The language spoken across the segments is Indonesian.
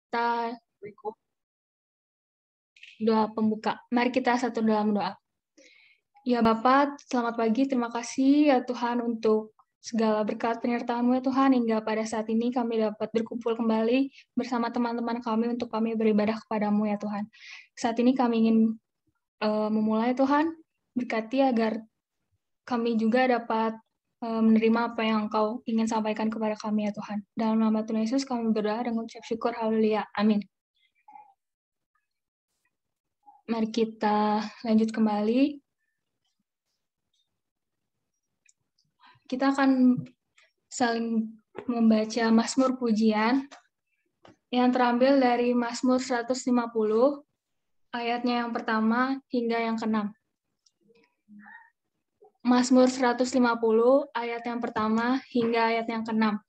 kita doa pembuka. Mari kita satu dalam doa. Ya Bapak, selamat pagi. Terima kasih ya Tuhan untuk segala berkat penyertaan-Mu ya Tuhan, hingga pada saat ini kami dapat berkumpul kembali bersama teman-teman kami untuk kami beribadah kepadamu ya Tuhan. Saat ini kami ingin memulai Tuhan, berkati agar kami juga dapat menerima apa yang Engkau ingin sampaikan kepada kami ya Tuhan. Dalam nama Tuhan Yesus kami berdoa dan mengucap syukur, haleluya, amin. Mari kita lanjut kembali. Kita akan saling membaca Mazmur Pujian yang terambil dari Mazmur 150, ayatnya yang pertama hingga yang ke-6. Mazmur 150, ayat yang pertama hingga ayat yang ke-6.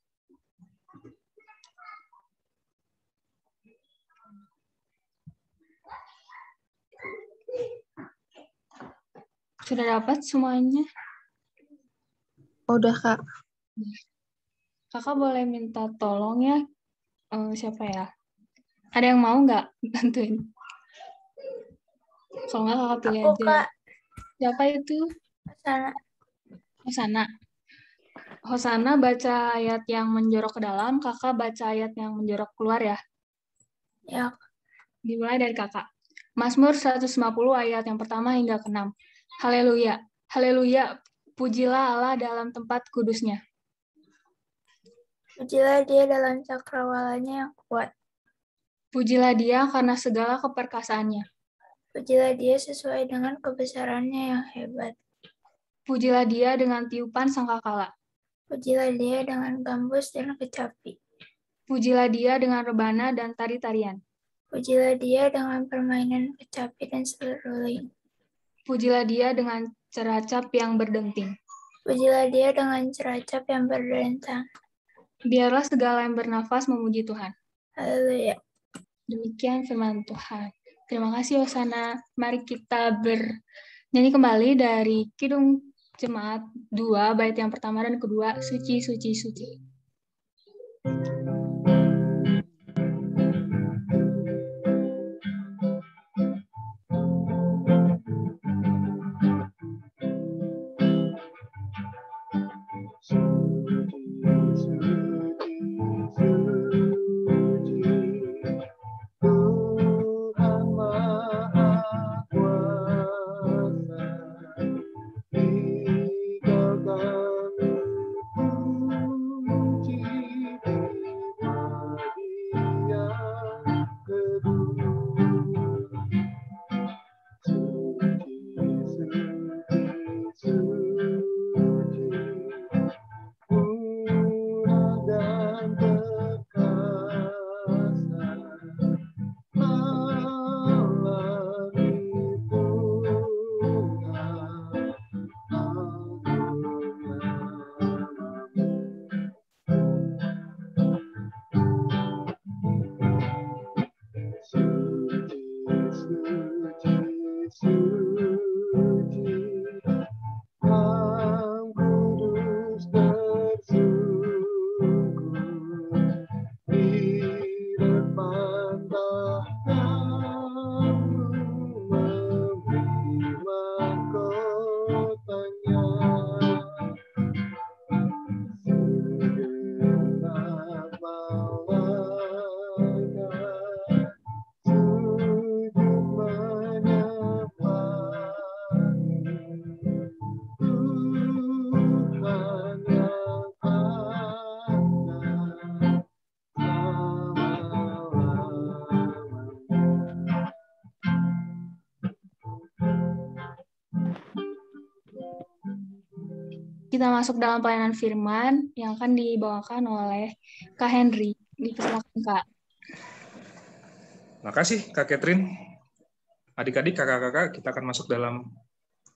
Sudah dapat semuanya? Udah, Kak. Kakak boleh minta tolong ya, siapa ya? Ada yang mau nggak bantuin? Kalau nggak kakak pilih Aku, aja. Kak. Siapa itu? Sana. Hosana. Hosana baca ayat yang menjorok ke dalam, kakak baca ayat yang menjorok keluar ya. Ya. Dimulai dari kakak. Mazmur 150 ayat yang pertama hingga ke-6. Haleluya. Haleluya. Pujilah Allah dalam tempat kudusnya. Pujilah Dia dalam cakrawalanya yang kuat. Pujilah Dia karena segala keperkasaannya. Pujilah Dia sesuai dengan kebesarannya yang hebat. Pujilah Dia dengan tiupan sangkakala. Pujilah Dia dengan gambus dan kecapi. Pujilah Dia dengan rebana dan tari-tarian. Pujilah Dia dengan permainan kecapi dan seruling. Pujilah Dia dengan ceracap yang berdenting. Pujilah Dia dengan ceracap yang berdentang. Biarlah segala yang bernafas memuji Tuhan. Haleluya. Demikian firman Tuhan. Terima kasih Hosana. Mari kita bernyanyi kembali dari Kidung Jemaat 2, bait yang pertama dan kedua, Suci, Suci, Suci. Kita masuk dalam pelayanan firman yang akan dibawakan oleh Kak Henry. Dipersilakan, Kak. Makasih, Kak Catherine. Adik-adik, kakak-kakak, kita akan masuk dalam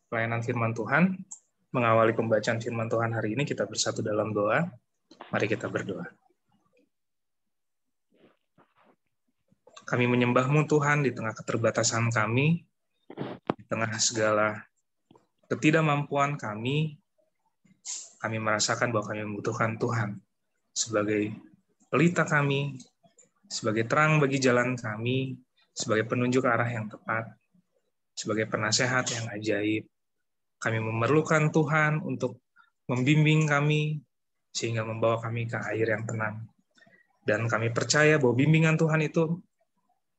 pelayanan firman Tuhan. Mengawali pembacaan firman Tuhan hari ini, kita bersatu dalam doa. Mari kita berdoa. Kami menyembah-Mu Tuhan di tengah keterbatasan kami, di tengah segala ketidakmampuan kami merasakan bahwa kami membutuhkan Tuhan sebagai pelita kami, sebagai terang bagi jalan kami, sebagai penunjuk arah yang tepat, sebagai penasehat yang ajaib. Kami memerlukan Tuhan untuk membimbing kami, sehingga membawa kami ke air yang tenang. Dan kami percaya bahwa bimbingan Tuhan itu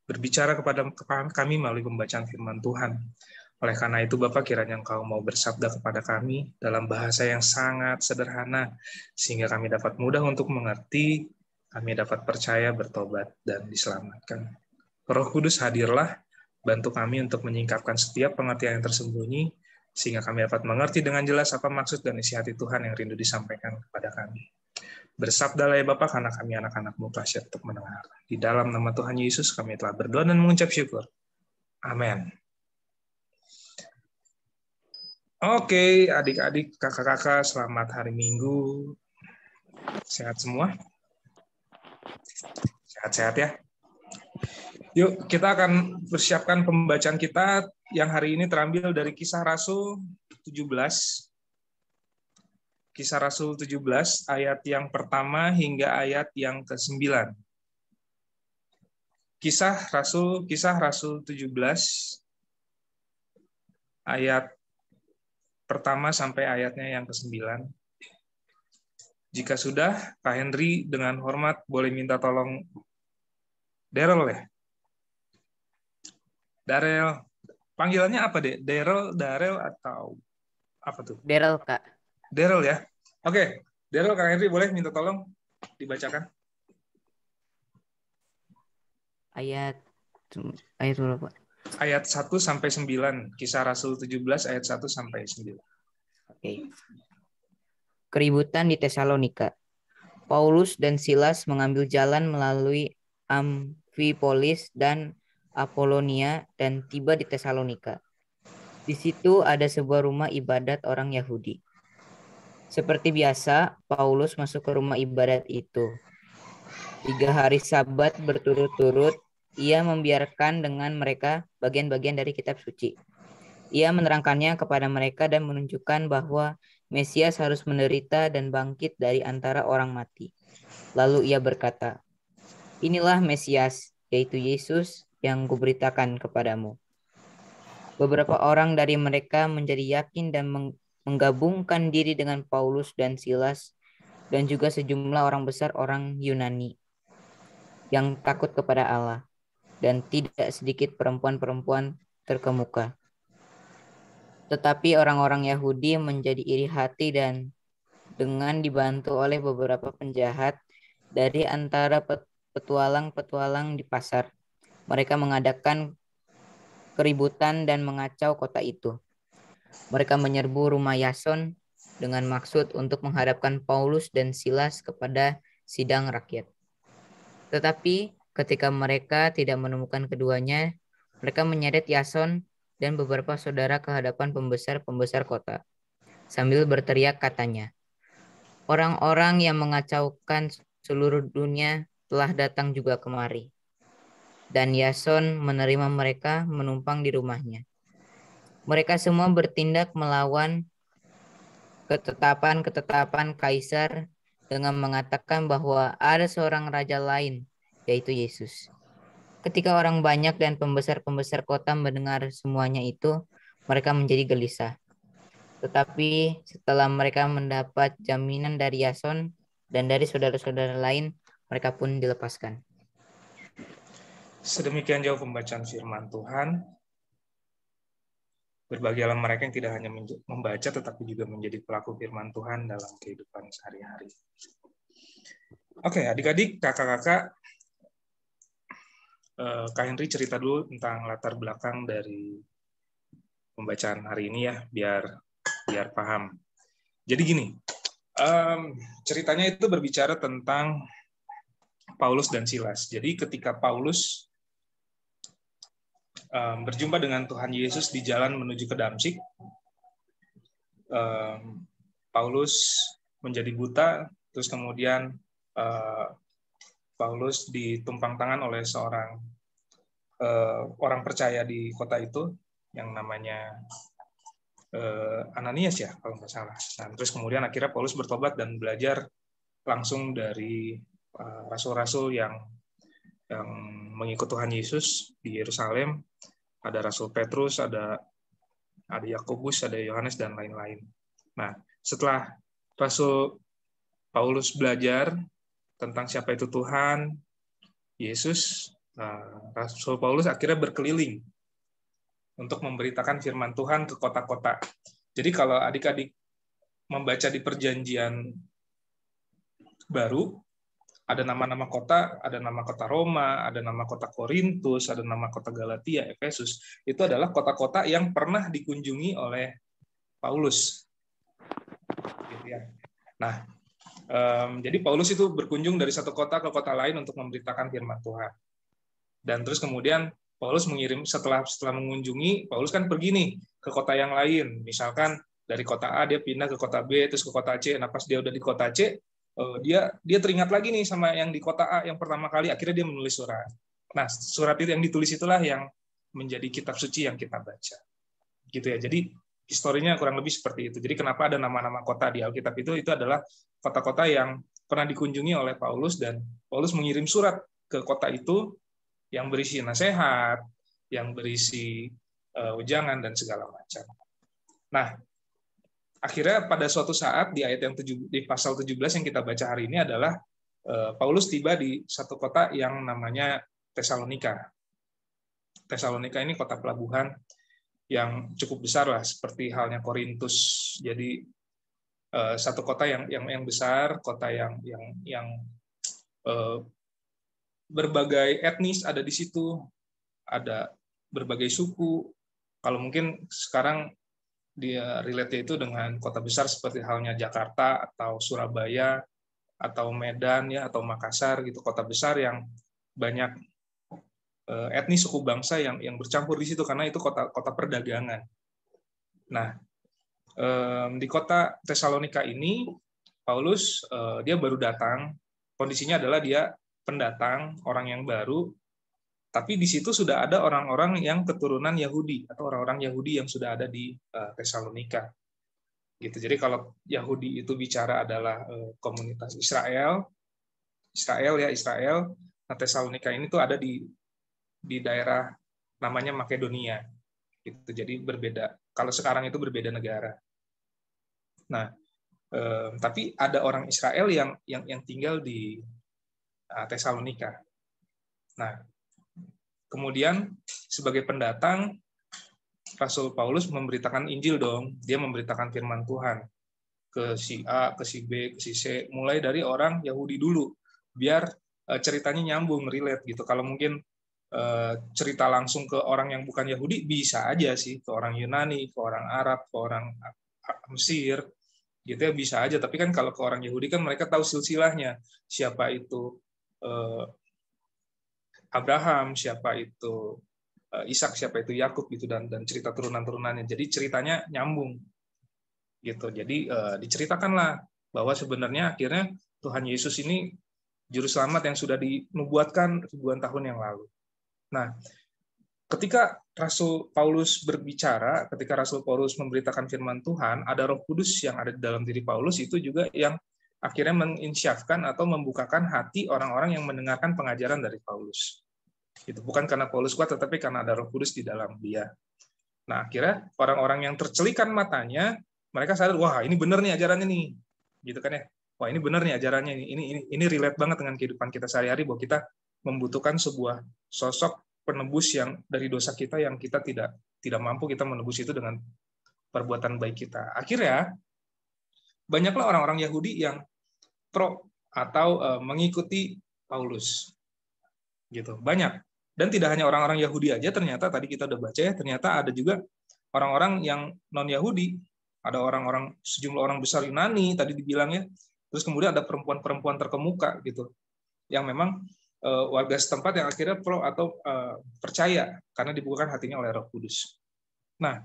berbicara kepada kami melalui pembacaan firman Tuhan. Oleh karena itu, Bapak, kiranya Engkau mau bersabda kepada kami dalam bahasa yang sangat sederhana, sehingga kami dapat mudah untuk mengerti, kami dapat percaya, bertobat, dan diselamatkan. Roh Kudus, hadirlah, bantu kami untuk menyingkapkan setiap pengertian yang tersembunyi, sehingga kami dapat mengerti dengan jelas apa maksud dan isi hati Tuhan yang rindu disampaikan kepada kami. Bersabdalah ya Bapa, karena kami anak-anak-Mu siap untuk mendengar. Di dalam nama Tuhan Yesus kami telah berdoa dan mengucap syukur. Amin. Oke, adik-adik, kakak-kakak, selamat hari Minggu. Sehat semua? Sehat-sehat ya? Yuk, kita akan persiapkan pembacaan kita yang hari ini terambil dari Kisah Rasul 17. Kisah Rasul 17, ayat yang pertama hingga ayat yang ke-9. Kisah Rasul 17, ayat pertama sampai ayatnya yang ke-9. Jika sudah, Pak Henry dengan hormat boleh minta tolong Daryl ya? Daryl. Panggilannya apa, Dek? Daryl atau apa tuh? Daryl, Kak. Daryl ya. Oke, Daryl, Kak Henry boleh minta tolong dibacakan. Ayat berapa? Ayat 1 sampai 9. Kisah Rasul 17 ayat 1 sampai 9. Oke. Keributan di Tesalonika. Paulus dan Silas mengambil jalan melalui Amfipolis dan Apolonia dan tiba di Tesalonika. Di situ ada sebuah rumah ibadat orang Yahudi. Seperti biasa, Paulus masuk ke rumah ibadat itu. 3 hari Sabat berturut-turut, ia membiarkan dengan mereka bagian-bagian dari kitab suci. Ia menerangkannya kepada mereka dan menunjukkan bahwa Mesias harus menderita dan bangkit dari antara orang mati. Lalu ia berkata, "Inilah Mesias, yaitu Yesus yang kuberitakan kepadamu." Beberapa orang dari mereka menjadi yakin dan menggabungkan diri dengan Paulus dan Silas dan juga sejumlah orang besar orang Yunani yang takut kepada Allah, dan tidak sedikit perempuan-perempuan terkemuka. Tetapi orang-orang Yahudi menjadi iri hati dan dengan dibantu oleh beberapa penjahat dari antara petualang-petualang di pasar, mereka mengadakan keributan dan mengacau kota itu. Mereka menyerbu rumah Yason dengan maksud untuk menghadapkan Paulus dan Silas kepada sidang rakyat. Tetapi ketika mereka tidak menemukan keduanya, mereka menyeret Yason dan beberapa saudara ke hadapan pembesar-pembesar kota, sambil berteriak katanya, "Orang-orang yang mengacaukan seluruh dunia telah datang juga kemari." Dan Yason menerima mereka menumpang di rumahnya. Mereka semua bertindak melawan ketetapan Kaisar dengan mengatakan bahwa ada seorang raja lain, yaitu Yesus. Ketika orang banyak dan pembesar-pembesar kota mendengar semuanya itu, mereka menjadi gelisah. Tetapi setelah mereka mendapat jaminan dari Yason dan dari saudara-saudara lain, mereka pun dilepaskan. Sedemikian jauh pembacaan firman Tuhan. Berbahagialah mereka yang tidak hanya membaca, tetapi juga menjadi pelaku firman Tuhan dalam kehidupan sehari-hari. Oke, adik-adik, kakak-kakak, Kak Henry cerita dulu tentang latar belakang dari pembacaan hari ini ya, biar paham. Jadi gini, ceritanya itu berbicara tentang Paulus dan Silas. Jadi ketika Paulus berjumpa dengan Tuhan Yesus di jalan menuju ke Damsyik, Paulus menjadi buta, terus kemudian Paulus ditumpang tangan oleh seorang orang percaya di kota itu yang namanya Ananias ya kalau nggak salah. Nah, terus kemudian akhirnya Paulus bertobat dan belajar langsung dari rasul-rasul yang yang mengikut Tuhan Yesus di Yerusalem. Ada Rasul Petrus, ada Yakobus, ada Yohanes, dan lain-lain. Nah, setelah Rasul Paulus belajar tentang siapa itu Tuhan Yesus, Rasul Paulus akhirnya berkeliling untuk memberitakan firman Tuhan ke kota-kota. Jadi kalau adik-adik membaca di Perjanjian Baru, ada nama-nama kota, ada nama kota Roma, ada nama kota Korintus, ada nama kota Galatia, Efesus. Itu adalah kota-kota yang pernah dikunjungi oleh Paulus. Gitu ya. Nah, jadi Paulus itu berkunjung dari satu kota ke kota lain untuk memberitakan firman Tuhan. Dan terus kemudian Paulus mengirim setelah mengunjungi, Paulus kan pergi nih ke kota yang lain. Misalkan dari kota A dia pindah ke kota B, terus ke kota C. Nah, pas dia udah di kota C, dia teringat lagi nih sama yang di kota A yang pertama kali, akhirnya dia menulis surat. Nah, surat itu yang ditulis itulah yang menjadi kitab suci yang kita baca. Gitu ya. Jadi historinya kurang lebih seperti itu. Jadi kenapa ada nama-nama kota di Alkitab itu adalah kota-kota yang pernah dikunjungi oleh Paulus, dan Paulus mengirim surat ke kota itu yang berisi nasihat, yang berisi wejangan dan segala macam. Nah, akhirnya pada suatu saat di ayat yang di pasal 17 yang kita baca hari ini adalah Paulus tiba di satu kota yang namanya Tesalonika. Tesalonika ini kota pelabuhan yang cukup besar lah, seperti halnya Korintus. Jadi satu kota yang besar, kota yang berbagai etnis ada di situ, ada berbagai suku. Kalau mungkin sekarang dia relate itu dengan kota besar seperti halnya Jakarta atau Surabaya atau Medan ya, atau Makassar gitu, kota besar yang banyak etnis suku bangsa yang bercampur di situ karena itu kota perdagangan. Nah, di kota Tesalonika ini Paulus dia baru datang, kondisinya adalah dia pendatang, orang yang baru. Tapi di situ sudah ada orang-orang yang keturunan Yahudi atau orang-orang Yahudi yang sudah ada di Tesalonika. Gitu. Jadi kalau Yahudi itu bicara adalah komunitas Israel. Nah, Tesalonika ini tuh ada di daerah namanya Makedonia. Gitu. Jadi berbeda. Kalau sekarang itu berbeda negara. Nah, tapi ada orang Israel yang tinggal di Tesalonika. Nah, kemudian sebagai pendatang, Rasul Paulus memberitakan Injil dong. Dia memberitakan firman Tuhan ke si A, ke si B, ke si C, mulai dari orang Yahudi dulu, biar ceritanya nyambung, relate gitu. Kalau mungkin cerita langsung ke orang yang bukan Yahudi, bisa aja sih, ke orang Yunani, ke orang Arab, ke orang Mesir, gitu ya, bisa aja. Tapi kan kalau ke orang Yahudi kan mereka tahu silsilahnya, siapa itu Abraham, siapa itu Ishak, siapa itu Yakub gitu, dan cerita turunan-turunannya. Jadi ceritanya nyambung gitu. Jadi diceritakanlah bahwa sebenarnya akhirnya Tuhan Yesus ini juru selamat yang sudah dinubuatkan ribuan tahun yang lalu. Nah, ketika Rasul Paulus berbicara, ketika Rasul Paulus memberitakan firman Tuhan, ada Roh Kudus yang ada di dalam diri Paulus itu juga yang akhirnya menginsyafkan atau membukakan hati orang-orang yang mendengarkan pengajaran dari Paulus. Itu bukan karena Paulus kuat, tetapi karena ada Roh Kudus di dalam dia. Nah, akhirnya orang-orang yang tercelikan matanya, mereka sadar, wah ini benar nih ajarannya nih, gitu kan ya. Wah ini benar nih ajarannya, ini relate banget dengan kehidupan kita sehari-hari, bahwa kita membutuhkan sebuah sosok penebus yang dari dosa kita yang kita tidak mampu kita menebus itu dengan perbuatan baik kita. Akhirnya banyaklah orang-orang Yahudi yang pro atau mengikuti Paulus. Gitu. Banyak. Dan tidak hanya orang-orang Yahudi aja, ternyata tadi kita udah baca ya, ternyata ada juga orang-orang yang non-Yahudi. Ada sejumlah orang besar Yunani tadi dibilang ya. Terus kemudian ada perempuan-perempuan terkemuka gitu. Yang memang warga setempat yang akhirnya pro atau percaya karena dibukakan hatinya oleh Roh Kudus. Nah,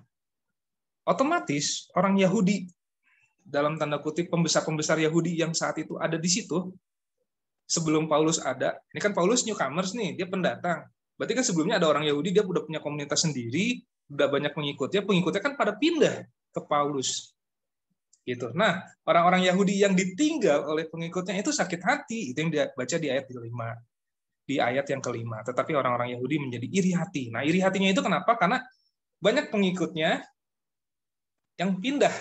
otomatis orang Yahudi dalam tanda kutip pembesar-pembesar Yahudi yang saat itu ada di situ sebelum Paulus ada. Ini kan Paulus newcomers nih, dia pendatang. Berarti kan sebelumnya ada orang Yahudi, dia udah punya komunitas sendiri, udah banyak pengikutnya kan pada pindah ke Paulus. Gitu. Nah, orang-orang Yahudi yang ditinggal oleh pengikutnya itu sakit hati, itu yang dia baca di ayat 5. di ayat yang kelima. Tetapi orang-orang Yahudi menjadi iri hati. Nah, iri hatinya itu kenapa? Karena banyak pengikutnya yang pindah.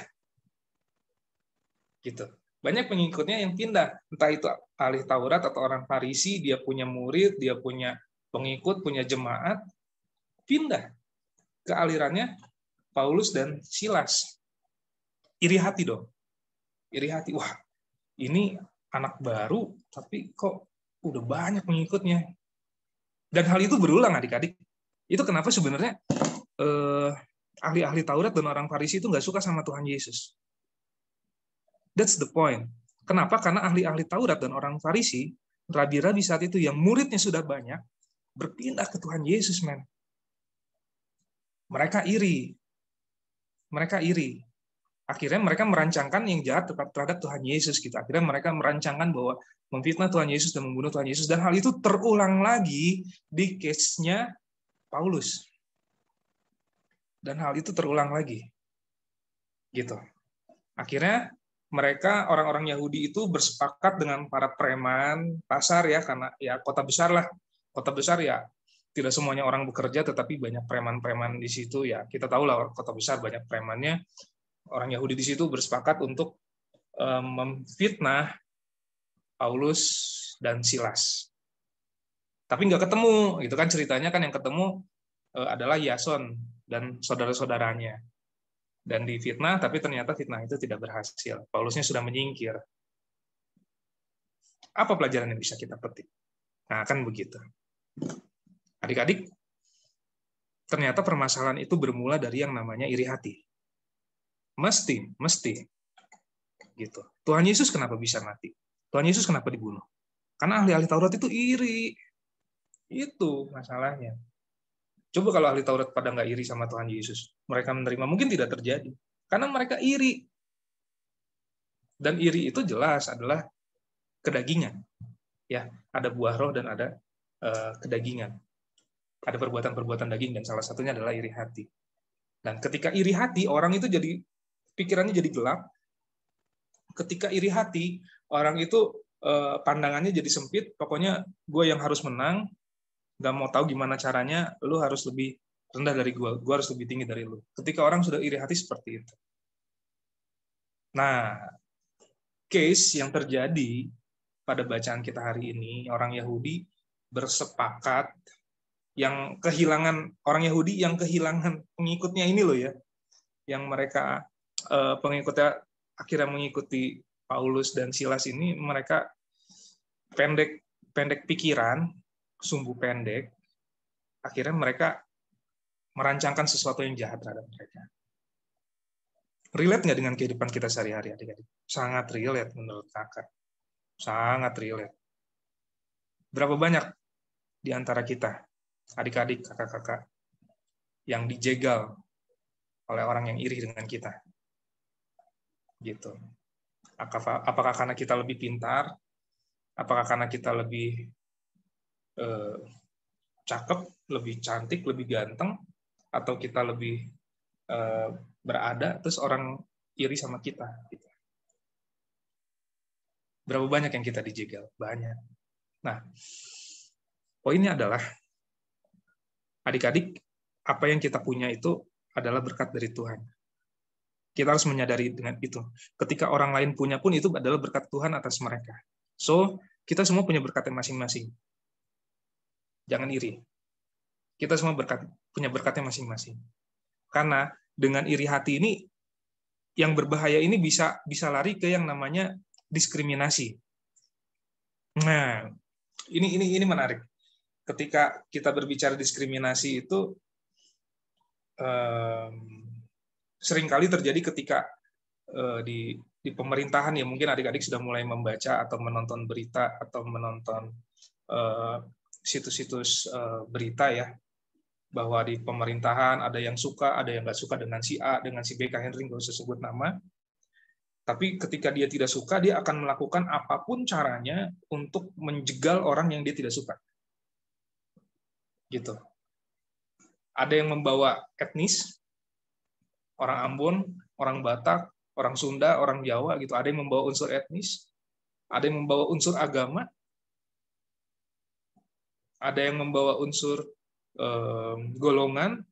Gitu. Banyak pengikutnya yang pindah. Entah itu ahli Taurat atau orang Farisi, dia punya murid, dia punya pengikut, punya jemaat, pindah ke alirannya Paulus dan Silas. Iri hati dong. Iri hati. Wah, ini anak baru, tapi kok udah banyak pengikutnya. Dan hal itu berulang adik-adik. Itu kenapa sebenarnya ahli-ahli Taurat dan orang Farisi itu nggak suka sama Tuhan Yesus. That's the point. Kenapa? Karena ahli-ahli Taurat dan orang Farisi, rabi-rabi saat itu yang muridnya sudah banyak, berpindah ke Tuhan Yesus, men. Mereka iri. Mereka iri. Akhirnya mereka merancangkan yang jahat terhadap Tuhan Yesus. Gitu. Akhirnya mereka merancangkan bahwa memfitnah Tuhan Yesus dan membunuh Tuhan Yesus. Dan hal itu terulang lagi di case-nya Paulus. Dan hal itu terulang lagi. Gitu. Akhirnya mereka, orang-orang Yahudi itu bersepakat dengan para preman pasar ya, karena ya kota besar lah. Kota besar ya, tidak semuanya orang bekerja, tetapi banyak preman-preman di situ ya. Kita tahu lah kota besar banyak premannya. Orang Yahudi di situ bersepakat untuk memfitnah Paulus dan Silas. Tapi nggak ketemu, gitu kan ceritanya kan yang ketemu adalah Yason dan saudara-saudaranya. Dan difitnah, tapi ternyata fitnah itu tidak berhasil. Paulusnya sudah menyingkir. Apa pelajaran yang bisa kita petik? Nah, kan begitu. Adik-adik, ternyata permasalahan itu bermula dari yang namanya iri hati. Mesti. Gitu. Tuhan Yesus kenapa bisa mati? Tuhan Yesus kenapa dibunuh? Karena ahli-ahli Taurat itu iri. Itu masalahnya. Coba kalau ahli Taurat pada nggak iri sama Tuhan Yesus, mereka menerima, mungkin tidak terjadi. Karena mereka iri. Dan iri itu jelas adalah kedagingan. Ya, ada buah roh dan ada kedagingan. Ada perbuatan-perbuatan daging dan salah satunya adalah iri hati. Dan ketika iri hati, orang itu jadi pikirannya jadi gelap. Ketika iri hati, orang itu pandangannya jadi sempit. Pokoknya gue yang harus menang, gak mau tahu gimana caranya, lu harus lebih rendah dari gue harus lebih tinggi dari lu. Ketika orang sudah iri hati seperti itu. Nah, case yang terjadi pada bacaan kita hari ini, orang Yahudi bersepakat yang kehilangan, orang Yahudi yang kehilangan pengikutnya ini loh ya, yang mereka pengikutnya akhirnya mengikuti Paulus dan Silas ini, mereka pendek pikiran, sumbu pendek, akhirnya mereka merancangkan sesuatu yang jahat terhadap mereka. Relate nggak dengan kehidupan kita sehari-hari, adik-adik? Sangat relate menurut kakak. Sangat relate. Berapa banyak di antara kita, adik-adik, kakak-kakak, yang dijegal oleh orang yang iri dengan kita? Gitu. Apakah karena kita lebih pintar? Apakah karena kita lebih cakep, lebih cantik, lebih ganteng, atau kita lebih berada, terus orang iri sama kita? Gitu. Berapa banyak yang kita dijegal? Banyak. Nah, poinnya adalah, adik-adik, apa yang kita punya itu adalah berkat dari Tuhan. Kita harus menyadari dengan itu. Ketika orang lain punya pun, itu adalah berkat Tuhan atas mereka. So, kita semua punya berkat masing-masing. Jangan iri. Kita semua punya berkatnya masing-masing. Karena dengan iri hati ini, yang berbahaya ini bisa lari ke yang namanya diskriminasi. Nah, ini menarik. Ketika kita berbicara diskriminasi itu seringkali terjadi ketika di pemerintahan, ya mungkin adik-adik sudah mulai membaca atau menonton berita atau menonton situs-situs berita ya, bahwa di pemerintahan ada yang suka, ada yang nggak suka dengan si A, dengan si B, Kak Henry nggak usah sebut nama. Tapi ketika dia tidak suka, dia akan melakukan apapun caranya untuk menjegal orang yang dia tidak suka. Gitu. Ada yang membawa etnis, orang Ambon, orang Batak, orang Sunda, orang Jawa, gitu. Ada yang membawa unsur etnis, ada yang membawa unsur agama. Ada yang membawa unsur golongan,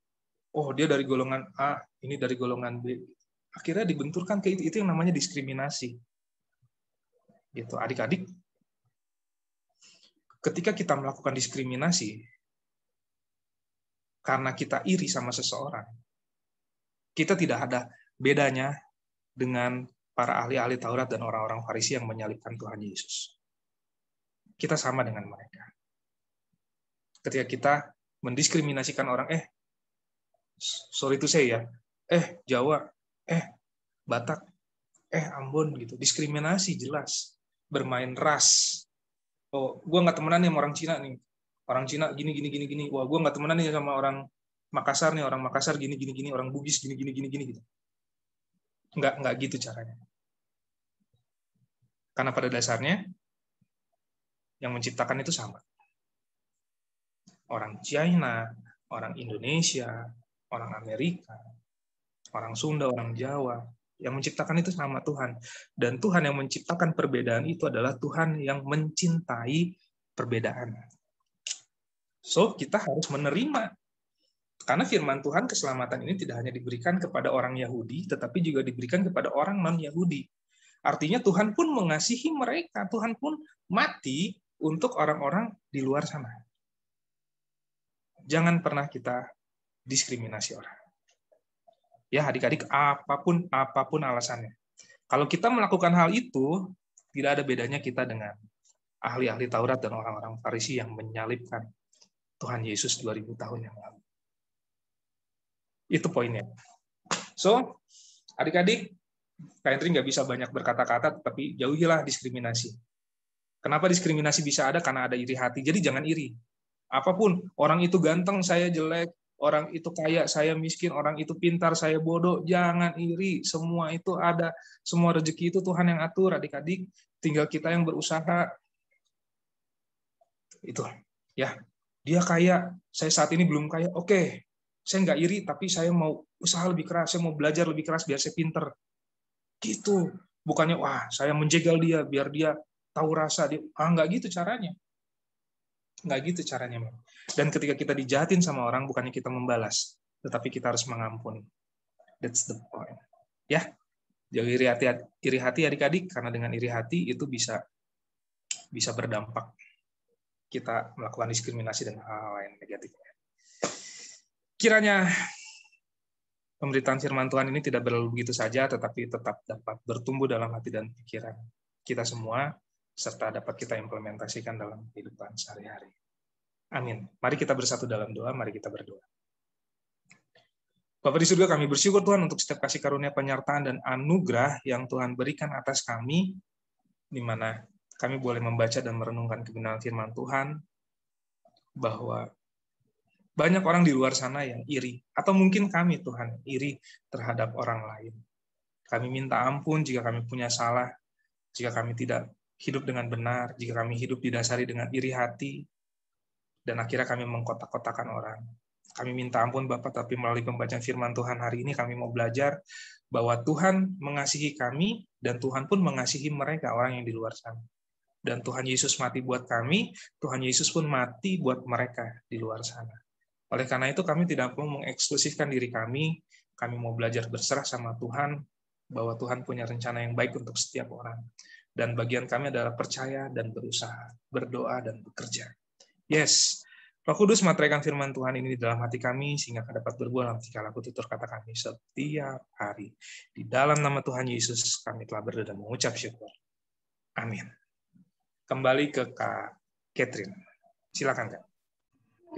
oh dia dari golongan A, ini dari golongan B. Akhirnya dibenturkan ke itu yang namanya diskriminasi. Gitu, adik-adik. Ketika kita melakukan diskriminasi karena kita iri sama seseorang, kita tidak ada bedanya dengan para ahli-ahli Taurat dan orang-orang Farisi yang menyalibkan Tuhan Yesus. Kita sama dengan mereka. Ketika kita mendiskriminasikan orang, sorry to say ya, Jawa, Batak, Ambon gitu, diskriminasi jelas, bermain ras. Oh, gue nggak temenan nih sama orang Cina nih, orang Cina gini. Wah, gue nggak temenan nih sama orang Makassar nih, orang Makassar gini, orang Bugis gini gitu. Nggak gitu caranya. Karena pada dasarnya yang menciptakan itu sama. Orang China, orang Indonesia, orang Amerika, orang Sunda, orang Jawa, yang menciptakan itu sama Tuhan. Dan Tuhan yang menciptakan perbedaan itu adalah Tuhan yang mencintai perbedaan. So, kita harus menerima. Karena firman Tuhan, keselamatan ini tidak hanya diberikan kepada orang Yahudi, tetapi juga diberikan kepada orang non-Yahudi. Artinya Tuhan pun mengasihi mereka, Tuhan pun mati untuk orang-orang di luar sana. Jangan pernah kita diskriminasi orang. Ya, adik-adik, apapun alasannya. Kalau kita melakukan hal itu, tidak ada bedanya kita dengan ahli-ahli Taurat dan orang-orang Farisi yang menyalibkan Tuhan Yesus 2000 tahun yang lalu. Itu poinnya. So, adik-adik, Kak Henry nggak bisa banyak berkata-kata, tapi jauhilah diskriminasi. Kenapa diskriminasi bisa ada? Karena ada iri hati. Jadi jangan iri. Apapun, orang itu ganteng, saya jelek, orang itu kaya, saya miskin, orang itu pintar, saya bodoh, jangan iri. Semua itu ada, semua rezeki itu Tuhan yang atur, adik-adik. Tinggal kita yang berusaha. Itu, ya. Dia kaya, saya saat ini belum kaya. Oke, saya nggak iri, tapi saya mau usaha lebih keras, saya mau belajar lebih keras biar saya pinter. Gitu. Bukannya, wah, saya menjegal dia, biar dia tahu rasa. Nggak gitu caranya. Nggak gitu caranya. Dan ketika kita dijahatin sama orang, bukannya kita membalas, tetapi kita harus mengampuni. That's the point. Ya, jauhi iri hati adik-adik, karena dengan iri hati itu bisa berdampak kita melakukan diskriminasi dan hal-hal lain negatifnya. Kiranya pemberitaan firman Tuhan ini tidak berlalu begitu saja, tetapi tetap dapat bertumbuh dalam hati dan pikiran kita semua, serta dapat kita implementasikan dalam kehidupan sehari-hari. Amin. Mari kita bersatu dalam doa, mari kita berdoa. Bapa di surga, kami bersyukur Tuhan untuk setiap kasih karunia, penyertaan, dan anugerah yang Tuhan berikan atas kami, di mana kami boleh membaca dan merenungkan kebenaran firman Tuhan, bahwa banyak orang di luar sana yang iri, atau mungkin kami Tuhan iri terhadap orang lain. Kami minta ampun jika kami punya salah, jika kami tidak hidup dengan benar, jika kami hidup didasari dengan iri hati, dan akhirnya kami mengkotak-kotakan orang. Kami minta ampun Bapak, tapi melalui pembacaan firman Tuhan hari ini kami mau belajar bahwa Tuhan mengasihi kami, dan Tuhan pun mengasihi mereka, orang yang di luar sana. Dan Tuhan Yesus mati buat kami, Tuhan Yesus pun mati buat mereka di luar sana. Oleh karena itu kami tidak mau mengeksklusifkan diri kami mau belajar berserah sama Tuhan, bahwa Tuhan punya rencana yang baik untuk setiap orang. Dan bagian kami adalah percaya dan berusaha, berdoa dan bekerja. Yes, Roh Kudus materaikan firman Tuhan ini di dalam hati kami, sehingga dapat berbuah dalam tingkah laku tutur kata kami setiap hari. Di dalam nama Tuhan Yesus kami telah berdoa dan mengucap syukur. Amin. Kembali ke Kak Catherine. Silakan Kak.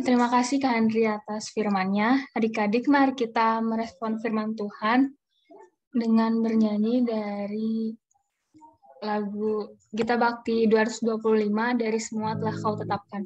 Terima kasih Kak Andri atas firman-Nya. Adik-adik, mari kita merespon firman Tuhan dengan bernyanyi dari lagu Gita Bakti 225, Dari Semua Telah Kau Tetapkan.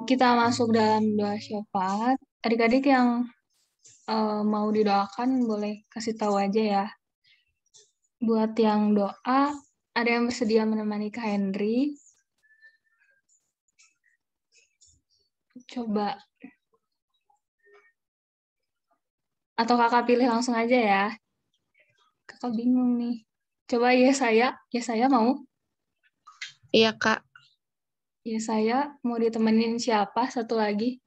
Kita masuk dalam doa syafaat. Adik-adik yang mau didoakan boleh kasih tahu aja ya. Buat yang doa, ada yang bersedia menemani Kak Henry? Coba. Atau kakak pilih langsung aja ya. Kakak bingung nih. Coba ya saya mau? Iya, Kak. Ya saya mau ditemenin siapa satu lagi?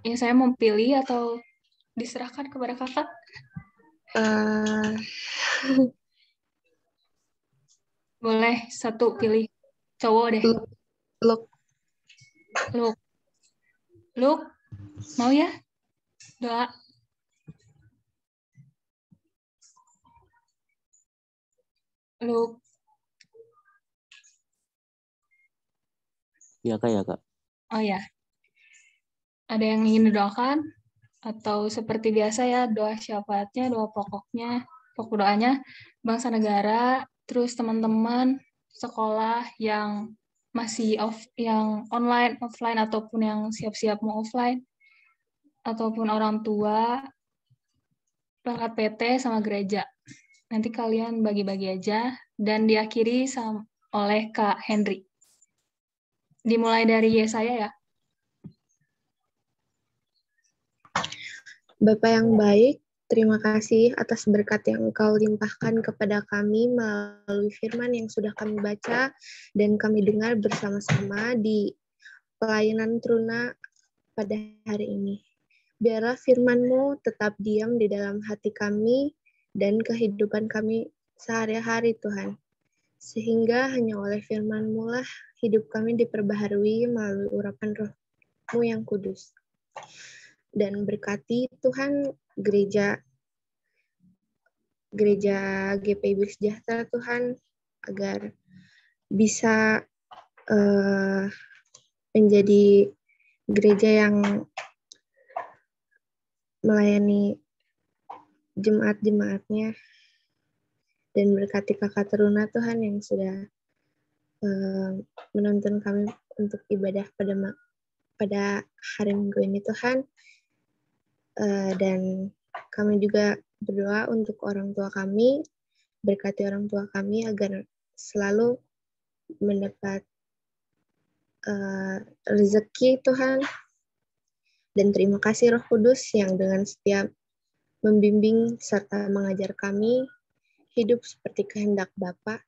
Ya saya mau pilih atau diserahkan kepada kakak? Boleh satu pilih. Cowok deh. Luk. Mau ya? Doa. Luk. Iya, Kak, ya, Kak. Oh ya. Ada yang ingin didoakan? Atau seperti biasa ya, doa syafaatnya, doa pokoknya, pokok doanya, bangsa negara, terus teman-teman sekolah yang masih yang online, offline, ataupun yang siap-siap mau offline, ataupun orang tua, perangkat PT, sama gereja. Nanti kalian bagi-bagi aja, dan diakhiri oleh Kak Henry. Dimulai dari Yesaya ya. Bapa yang baik, terima kasih atas berkat yang Engkau limpahkan kepada kami melalui firman yang sudah kami baca dan kami dengar bersama-sama di pelayanan Truna pada hari ini. Biarlah firman-Mu tetap diam di dalam hati kami dan kehidupan kami sehari-hari, Tuhan. Sehingga hanya oleh firman-Mu lah hidup kami diperbaharui melalui urapan Roh-Mu yang kudus. Dan berkati Tuhan gereja GPIB Sejahtera, Tuhan, agar bisa menjadi gereja yang melayani jemaat-jemaatnya, dan berkati kakak Teruna, Tuhan, yang sudah menuntun kami untuk ibadah pada hari Minggu ini, Tuhan. Dan kami juga berdoa untuk orang tua kami, berkati orang tua kami agar selalu mendapat rezeki, Tuhan. Dan terima kasih Roh Kudus yang dengan setiap membimbing serta mengajar kami hidup seperti kehendak Bapa.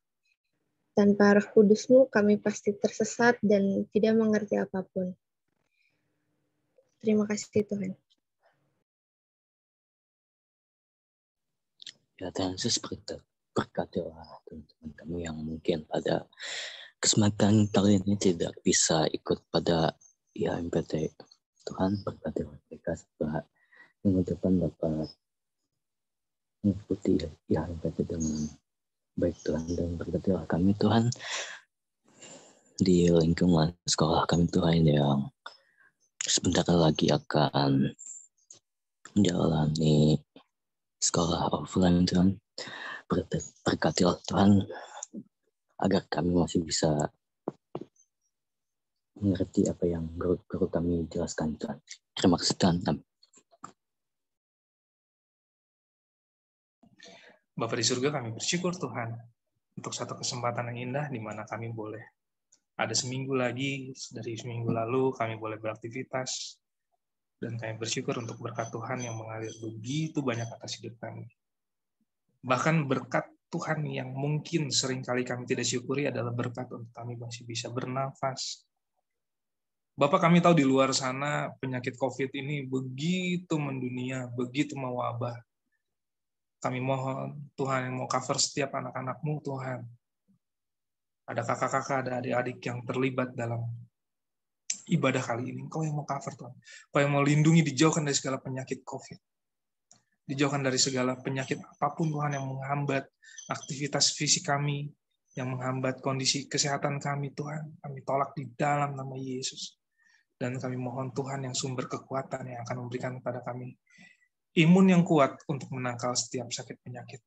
Tanpa Roh Kudus-Mu kami pasti tersesat dan tidak mengerti apapun. Terima kasih Tuhan. Ya, Tuhan Yesus berkatilah teman-teman kami yang mungkin pada kesempatan kali ini tidak bisa ikut pada IHMPT. Tuhan berkatilah mereka setelah minggu depan dapat mengikuti IHMPT dengan baik, Tuhan. Dan berkatilah kami, Tuhan, di lingkungan sekolah kami, Tuhan, yang sebentar lagi akan menjalani sekolah offline, Tuhan. Berkatilah Tuhan agar kami masih bisa mengerti apa yang guru kami jelaskan, Tuhan. Terima kasih, Tuhan. Bapa di surga, kami bersyukur Tuhan untuk satu kesempatan yang indah di mana kami boleh ada seminggu lagi dari seminggu lalu kami boleh beraktivitas, dan kami bersyukur untuk berkat Tuhan yang mengalir begitu banyak atas hidup kami. Bahkan berkat Tuhan yang mungkin seringkali kami tidak syukuri adalah berkat untuk kami masih bisa bernafas, Bapak, kami tahu di luar sana penyakit COVID ini begitu mendunia, begitu mewabah. Kami mohon Tuhan yang mau cover setiap anak-anak-Mu, Tuhan. Ada kakak-kakak, ada adik-adik yang terlibat dalam ibadah kali ini. Engkau yang mau cover, Tuhan. Engkau yang mau lindungi, dijauhkan dari segala penyakit COVID. Dijauhkan dari segala penyakit apapun, Tuhan, yang menghambat aktivitas fisik kami, yang menghambat kondisi kesehatan kami, Tuhan. Kami tolak di dalam nama Yesus. Dan kami mohon Tuhan yang sumber kekuatan yang akan memberikan kepada kami imun yang kuat untuk menangkal setiap sakit penyakit.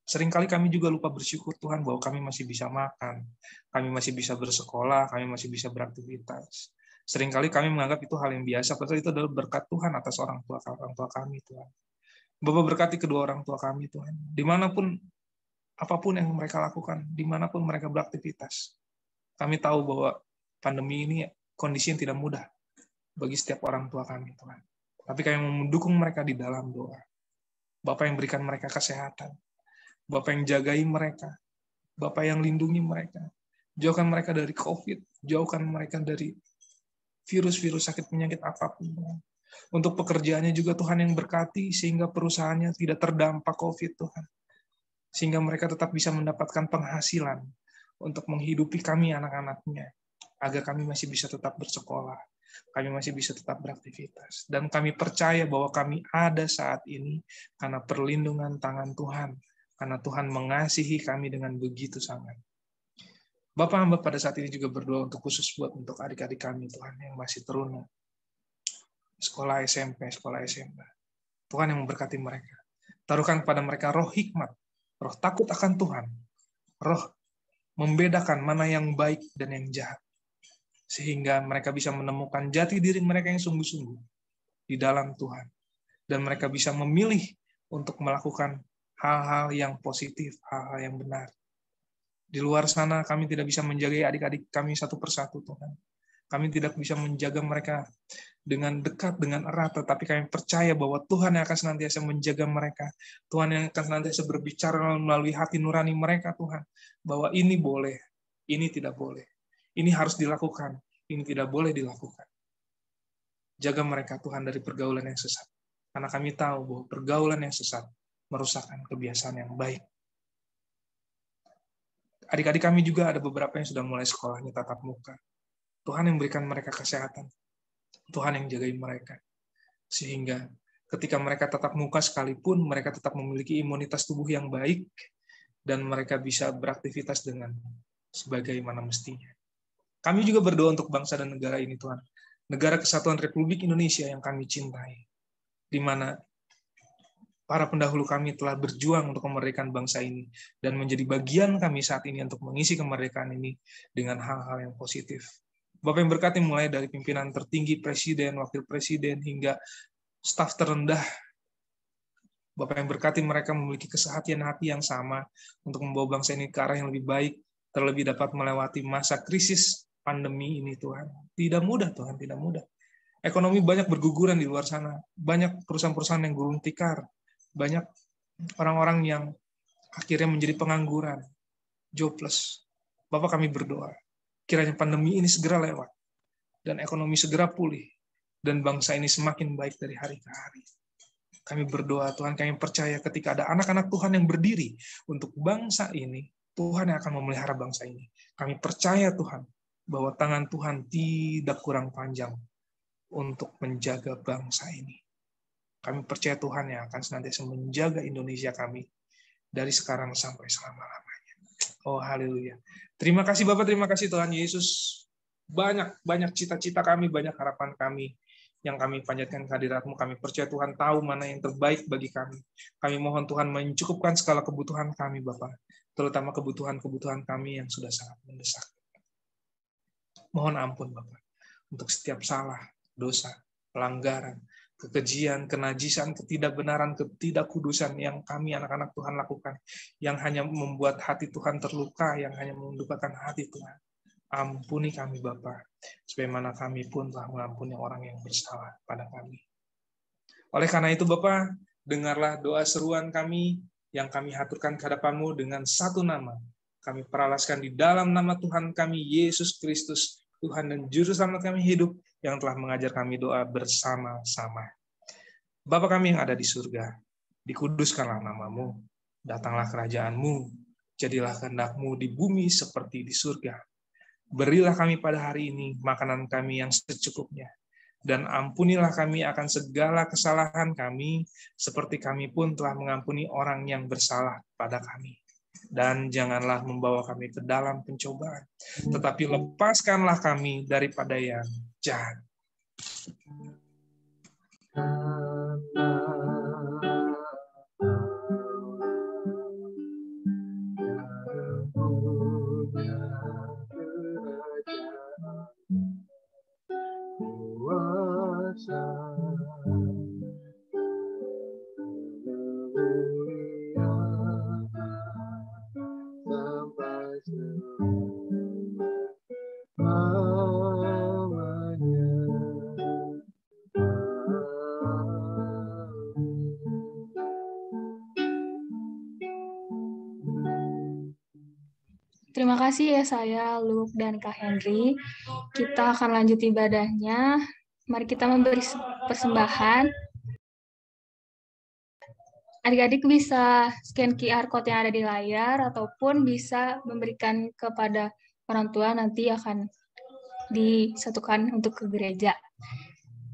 Seringkali kami juga lupa bersyukur Tuhan bahwa kami masih bisa makan, kami masih bisa bersekolah, kami masih bisa beraktivitas. Seringkali kami menganggap itu hal yang biasa, padahal itu adalah berkat Tuhan atas orang tua kami, Tuhan. Bapak berkati kedua orang tua kami, Tuhan. Dimanapun, apapun yang mereka lakukan, dimanapun mereka beraktivitas. Kami tahu bahwa pandemi ini kondisi yang tidak mudah bagi setiap orang tua kami, Tuhan. Tapi kami mendukung mereka di dalam doa. Bapak yang berikan mereka kesehatan. Bapak yang jagai mereka. Bapak yang lindungi mereka. Jauhkan mereka dari COVID. Jauhkan mereka dari virus-virus sakit penyakit apapun. Untuk pekerjaannya juga Tuhan yang berkati sehingga perusahaannya tidak terdampak COVID, Tuhan. Sehingga mereka tetap bisa mendapatkan penghasilan untuk menghidupi kami anak-anaknya. Agar kami masih bisa tetap bersekolah. Kami masih bisa tetap beraktivitas. Dan kami percaya bahwa kami ada saat ini karena perlindungan tangan Tuhan. Karena Tuhan mengasihi kami dengan begitu sangat. Bapak hamba pada saat ini juga berdoa untuk khusus buat untuk adik-adik kami, Tuhan, yang masih teruna. Sekolah SMP, sekolah SMA. Tuhan yang memberkati mereka. Taruhkan kepada mereka roh hikmat, roh takut akan Tuhan, roh membedakan mana yang baik dan yang jahat. Sehingga mereka bisa menemukan jati diri mereka yang sungguh-sungguh di dalam Tuhan. Dan mereka bisa memilih untuk melakukan hal-hal yang positif, hal-hal yang benar. Di luar sana kami tidak bisa menjaga adik-adik kami satu persatu, Tuhan. Kami tidak bisa menjaga mereka dengan dekat, dengan erat, tetapi kami percaya bahwa Tuhan yang akan senantiasa menjaga mereka. Tuhan yang akan senantiasa berbicara melalui hati nurani mereka, Tuhan. Bahwa ini boleh, ini tidak boleh. Ini harus dilakukan, ini tidak boleh dilakukan. Jaga mereka, Tuhan, dari pergaulan yang sesat. Karena kami tahu bahwa pergaulan yang sesat merusakkan kebiasaan yang baik. Adik-adik kami juga ada beberapa yang sudah mulai sekolahnya tatap muka. Tuhan yang berikan mereka kesehatan. Tuhan yang jagai mereka. Sehingga ketika mereka tatap muka sekalipun, mereka tetap memiliki imunitas tubuh yang baik, dan mereka bisa beraktivitas dengan sebagaimana mestinya. Kami juga berdoa untuk bangsa dan negara ini, Tuhan. Negara Kesatuan Republik Indonesia yang kami cintai. Di mana para pendahulu kami telah berjuang untuk kemerdekaan bangsa ini. Dan menjadi bagian kami saat ini untuk mengisi kemerdekaan ini dengan hal-hal yang positif. Bapak yang berkati mulai dari pimpinan tertinggi, presiden, wakil presiden, hingga staf terendah. Bapak yang berkati mereka memiliki kesehatian hati yang sama untuk membawa bangsa ini ke arah yang lebih baik, terlebih dapat melewati masa krisis pandemi ini, Tuhan. Tidak mudah, Tuhan, tidak mudah. Ekonomi banyak berguguran di luar sana. Banyak perusahaan-perusahaan yang gulung tikar. Banyak orang-orang yang akhirnya menjadi pengangguran, jobless. Bapak, kami berdoa, kiranya pandemi ini segera lewat, dan ekonomi segera pulih, dan bangsa ini semakin baik dari hari ke hari. Kami berdoa, Tuhan, kami percaya ketika ada anak-anak Tuhan yang berdiri untuk bangsa ini, Tuhan yang akan memelihara bangsa ini. Kami percaya, Tuhan, bahwa tangan Tuhan tidak kurang panjang untuk menjaga bangsa ini. Kami percaya Tuhan yang akan senantiasa menjaga Indonesia kami dari sekarang sampai selama-lamanya. Oh, haleluya. Terima kasih Bapak, terima kasih Tuhan Yesus. Banyak cita-cita kami, banyak harapan kami yang kami panjatkan kehadirat-Mu. Kami percaya Tuhan tahu mana yang terbaik bagi kami. Kami mohon Tuhan mencukupkan segala kebutuhan kami, Bapak. Terutama kebutuhan-kebutuhan kami yang sudah sangat mendesak. Mohon ampun, Bapak, untuk setiap salah, dosa, pelanggaran, kekejian, kenajisan, ketidakbenaran, ketidakkudusan yang kami anak-anak Tuhan lakukan, yang hanya membuat hati Tuhan terluka, yang hanya mendukakan hati Tuhan. Ampuni kami, Bapa, sebagaimana kami pun telah mengampuni orang yang bersalah pada kami. Oleh karena itu, Bapa, dengarlah doa seruan kami yang kami haturkan kehadapan-Mu dengan satu nama. Kami peralaskan di dalam nama Tuhan kami, Yesus Kristus, Tuhan dan Juru Selamat kami hidup, yang telah mengajar kami doa bersama-sama. Bapa kami yang ada di surga, dikuduskanlah namamu, datanglah kerajaan-Mu, jadilah kehendak-Mu di bumi seperti di surga. Berilah kami pada hari ini makanan kami yang secukupnya, dan ampunilah kami akan segala kesalahan kami, seperti kami pun telah mengampuni orang yang bersalah pada kami. Dan janganlah membawa kami ke dalam pencobaan, tetapi lepaskanlah kami daripada yang jahat. Terima kasih ya saya, Luke, dan Kak Henry. Kita akan lanjut ibadahnya. Mari kita memberi persembahan. Adik-adik bisa scan QR code yang ada di layar, ataupun bisa memberikan kepada orang tua, nanti akan disatukan untuk ke gereja.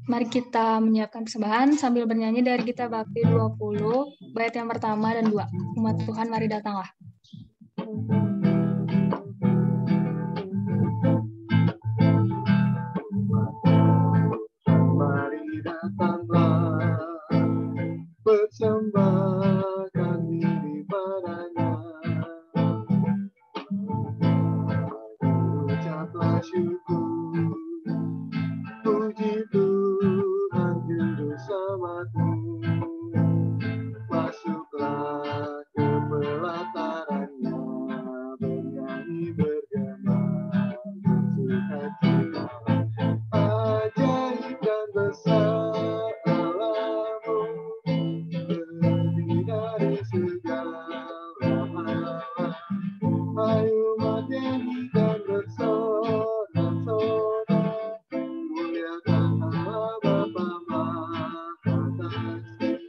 Mari kita menyiapkan persembahan sambil bernyanyi dari Gita Bakti 20, bait yang pertama dan 2. Umat Tuhan, mari datanglah. Persembahkan diri padanya, ucaplah syukur, puji Tuhan Juru Selamatmu, masuklah ke pelatarannya, bernyanyi bergema, bersukacita, ajaib dan besar Allah-Mu, dari segala pahala. Ayo nyanyi dan bersorak-sorak, muliakan Allah Bapa Maha Kasih,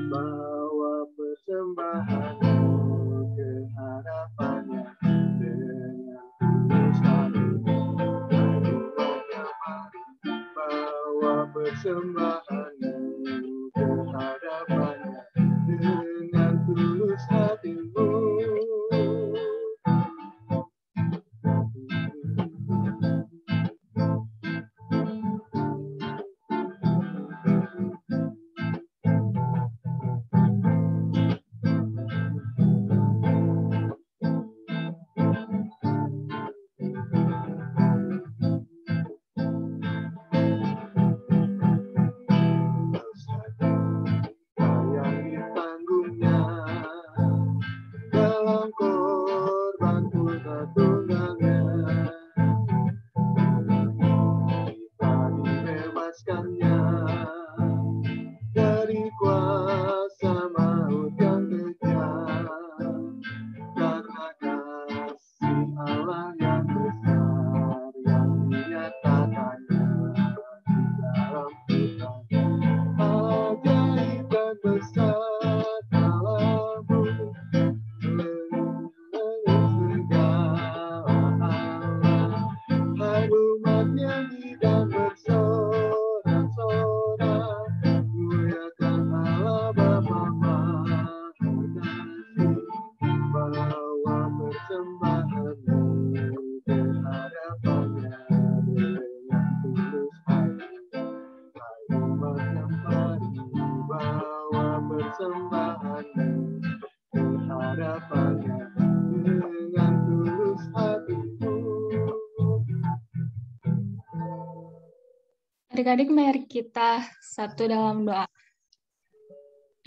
bawa persembahanmu ke hadapannya dengan tulus hati. Ayo bawa persembahanmu ke hadapannya dengan tulus hatimu. Adik-adik, mari kita satu dalam doa.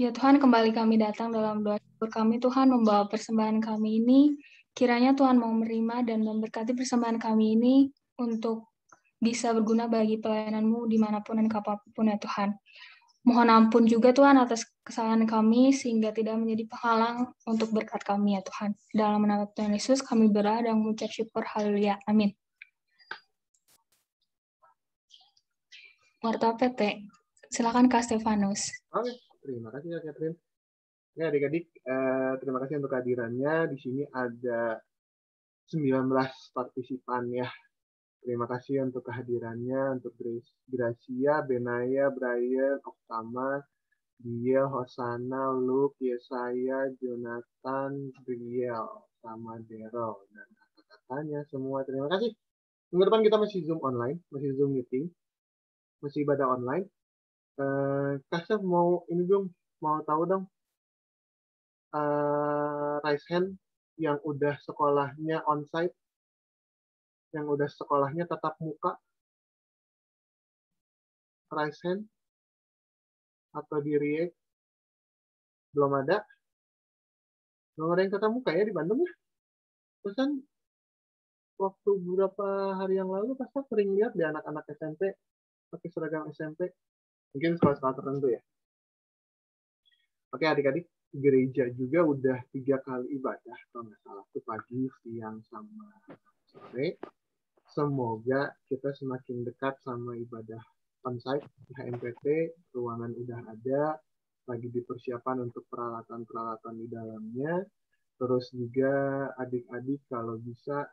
Ya Tuhan, kembali kami datang dalam doa syukur kami. Tuhan, membawa persembahan kami ini, kiranya Tuhan mau menerima dan memberkati persembahan kami ini untuk bisa berguna bagi pelayanan-Mu dimanapun dan kapanpun ya Tuhan. Mohon ampun juga Tuhan atas kesalahan kami, sehingga tidak menjadi penghalang untuk berkat kami ya Tuhan. Dalam nama Tuhan Yesus kami berdoa dan mengucap syukur. Haleluya. Amin. Warta PT. Silakan Kak Stefanus. Oke, terima kasih Kak Catherine. Ya, adik-adik, terima kasih untuk kehadirannya. Di sini ada 19 partisipan ya. Terima kasih untuk kehadirannya, untuk Gracia, Benaya, Brian, Oktama, Diel, Hosana, Luke, Yesaya, Jonathan, Briel, sama Daryl, dan kata-katanya semua. Terima kasih. Minggu depan kita masih Zoom online, masih Zoom meeting, masih ibadah online. Kasih mau ini dong, mau tahu dong, raise hand yang udah sekolahnya onsite, yang udah sekolahnya tatap muka, raise hand atau di react. Belum ada yang tatap muka ya di Bandung ya. Pesan waktu beberapa hari yang lalu pasti sering lihat di anak-anak SMP pakai seragam SMP, mungkin sekolah-sekolah tertentu ya. Oke adik-adik, gereja juga udah 3 kali ibadah kalau nggak salah, itu pagi, siang, sama sore. Semoga kita semakin dekat sama ibadah onsite di HMPT, ruangan udah ada, lagi dipersiapkan untuk peralatan-peralatan di dalamnya. Terus juga adik-adik kalau bisa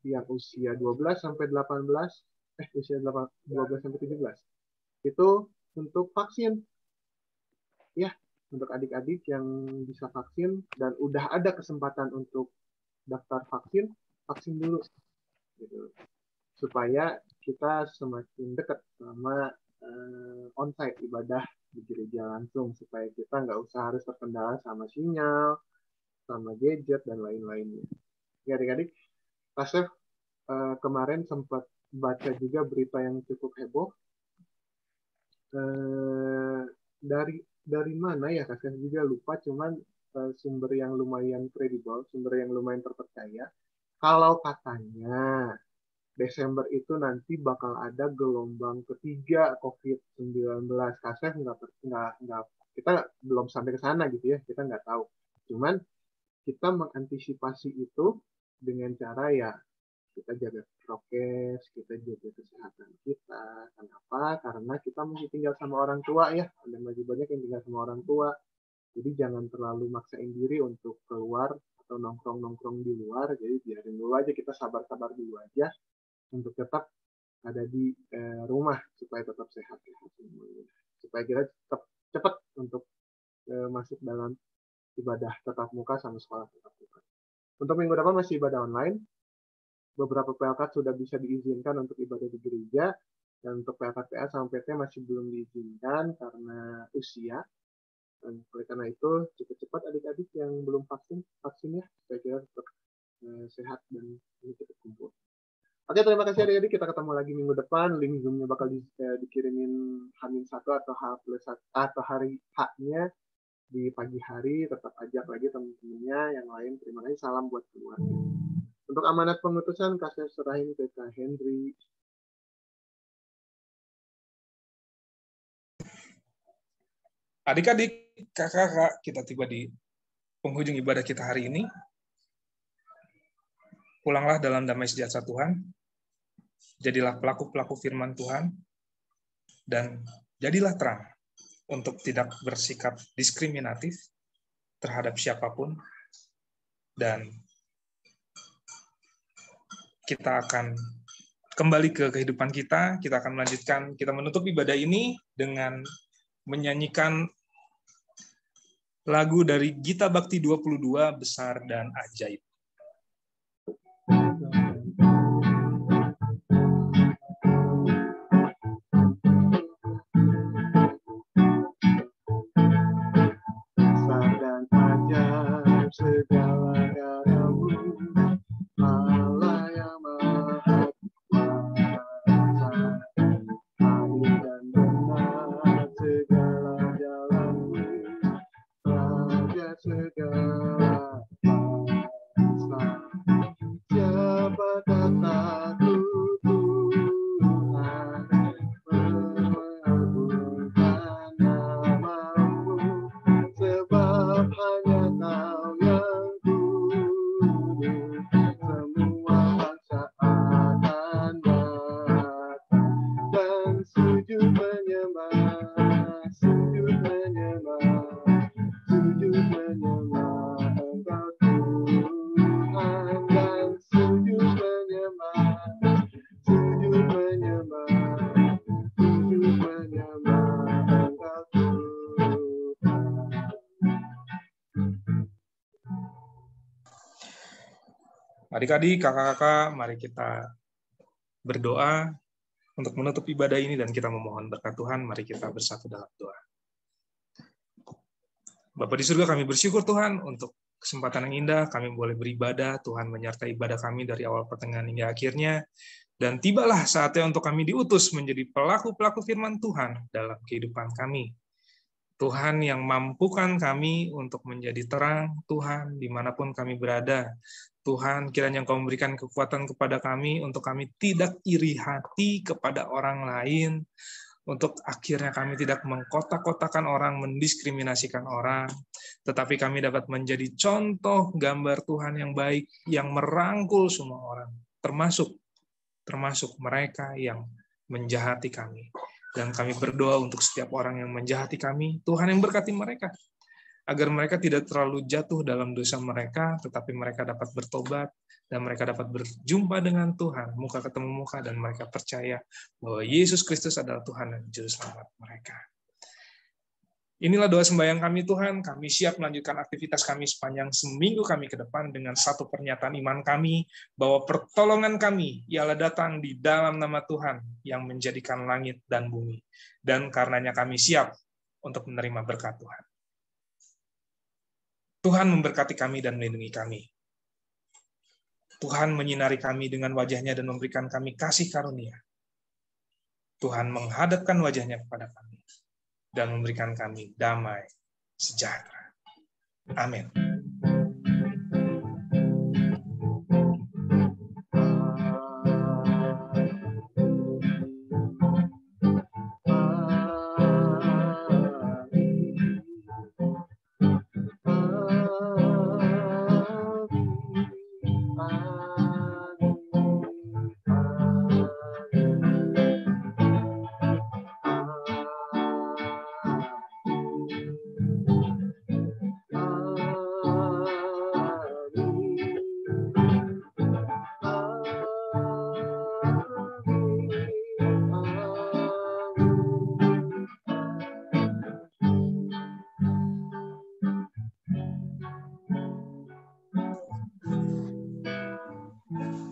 yang usia 12 sampai 18, usia 12 sampai 17, itu untuk vaksin. Ya, untuk adik-adik yang bisa vaksin dan udah ada kesempatan untuk daftar vaksin, vaksin dulu. Gitu. Supaya kita semakin dekat sama onsite ibadah di gereja langsung, supaya kita nggak usah harus terkendala sama sinyal, sama gadget, dan lain-lainnya. Ya adik-adik, Kasef kemarin sempat baca juga berita yang cukup heboh. Dari mana ya Kasef juga lupa, cuman sumber yang lumayan kredibel, sumber yang lumayan terpercaya. Kalau katanya Desember itu nanti bakal ada gelombang ketiga COVID-19. Kasef kita belum sampai ke sana gitu ya, kita nggak tahu. Cuman kita mengantisipasi itu dengan cara ya kita jaga prokes, kita jaga kesehatan kita. Kenapa? Karena kita masih tinggal sama orang tua ya, ada masih banyak yang tinggal sama orang tua. Jadi jangan terlalu maksain diri untuk keluar atau nongkrong-nongkrong di luar. Jadi biarin dulu aja, kita sabar-sabar dulu aja untuk tetap ada di rumah supaya tetap sehat ya semuanya. Supaya kita tetap cepat untuk masuk dalam ibadah tatap muka sama sekolah tatap muka. Untuk minggu depan masih ibadah online. Beberapa PLK sudah bisa diizinkan untuk ibadah di gereja, dan untuk PLK PA sama PT masih belum diizinkan karena usia. Dan oleh karena itu cepat-cepat adik-adik yang belum vaksinnya supaya kita tetap sehat dan ini cepat kumpul. Oke, terima kasih adik-adik. Kita ketemu lagi minggu depan. Link Zoom-nya bakal dikirimin H-1 atau H+1 atau hari H-nya di pagi hari. Tetap ajak lagi teman-temannya yang lain. Terima kasih. Salam buat keluarga. Untuk amanat pengutusan, Kasih serahin ke Kak Henry. Adik-adik, kakak-kakak, kita tiba di penghujung ibadah kita hari ini. Pulanglah dalam damai sejahtera Tuhan. Jadilah pelaku-pelaku firman Tuhan. Dan jadilah terang untuk tidak bersikap diskriminatif terhadap siapapun. Dan kita akan kembali ke kehidupan kita akan melanjutkan, kita menutup ibadah ini dengan menyanyikan lagu dari Gita Bakti 22, Besar dan Ajaib. Besar dan ajaib segala karyamu, Allah yang maha kuasa, adil dan benar segala jalanmu, Raja segala bangsa. Siapa takut Tuhan, mengagungkan namamu, sebab hanya Kau yang ku Adik-adik, kakak-kakak, mari kita berdoa untuk menutup ibadah ini dan kita memohon berkat Tuhan. Mari kita bersatu dalam doa. Bapa di surga, kami bersyukur Tuhan untuk kesempatan yang indah, kami boleh beribadah, Tuhan menyertai ibadah kami dari awal pertengahan hingga akhirnya, dan tibalah saatnya untuk kami diutus menjadi pelaku-pelaku firman Tuhan dalam kehidupan kami. Tuhan yang mampukan kami untuk menjadi terang, Tuhan, dimanapun kami berada. Tuhan, kiranya Engkau memberikan kekuatan kepada kami untuk kami tidak iri hati kepada orang lain, untuk akhirnya kami tidak mengkotak-kotakan orang, mendiskriminasikan orang, tetapi kami dapat menjadi contoh gambar Tuhan yang baik, yang merangkul semua orang, termasuk mereka yang menjahati kami. Dan kami berdoa untuk setiap orang yang menjahati kami, Tuhan yang berkati mereka, agar mereka tidak terlalu jatuh dalam dosa mereka, tetapi mereka dapat bertobat, dan mereka dapat berjumpa dengan Tuhan, muka ketemu muka, dan mereka percaya bahwa Yesus Kristus adalah Tuhan dan Juru Selamat mereka. Inilah doa sembahyang kami Tuhan, kami siap melanjutkan aktivitas kami sepanjang seminggu kami ke depan dengan satu pernyataan iman kami, bahwa pertolongan kami ialah datang di dalam nama Tuhan yang menjadikan langit dan bumi, dan karenanya kami siap untuk menerima berkat Tuhan. Tuhan memberkati kami dan melindungi kami. Tuhan menyinari kami dengan wajah-Nya dan memberikan kami kasih karunia. Tuhan menghadapkan wajah-Nya kepada kami dan memberikan kami damai sejahtera. Amin.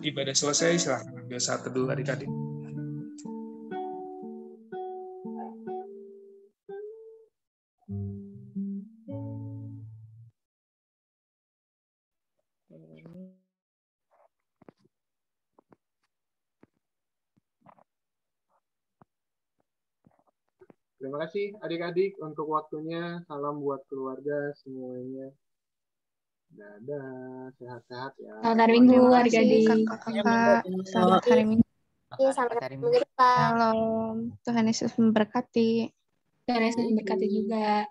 Ibadah selesai, silakan ambil saat teduh adik-adik. Terima kasih adik-adik untuk waktunya. Salam buat keluarga semuanya. Dadah, sehat-sehat ya. Selamat hari Minggu, Terima kasih adik-adik. kakak-kakak. Selamat hari Minggu. Selamat minggu depan. Shalom. Tuhan Yesus memberkati. Tuhan Yesus memberkati juga.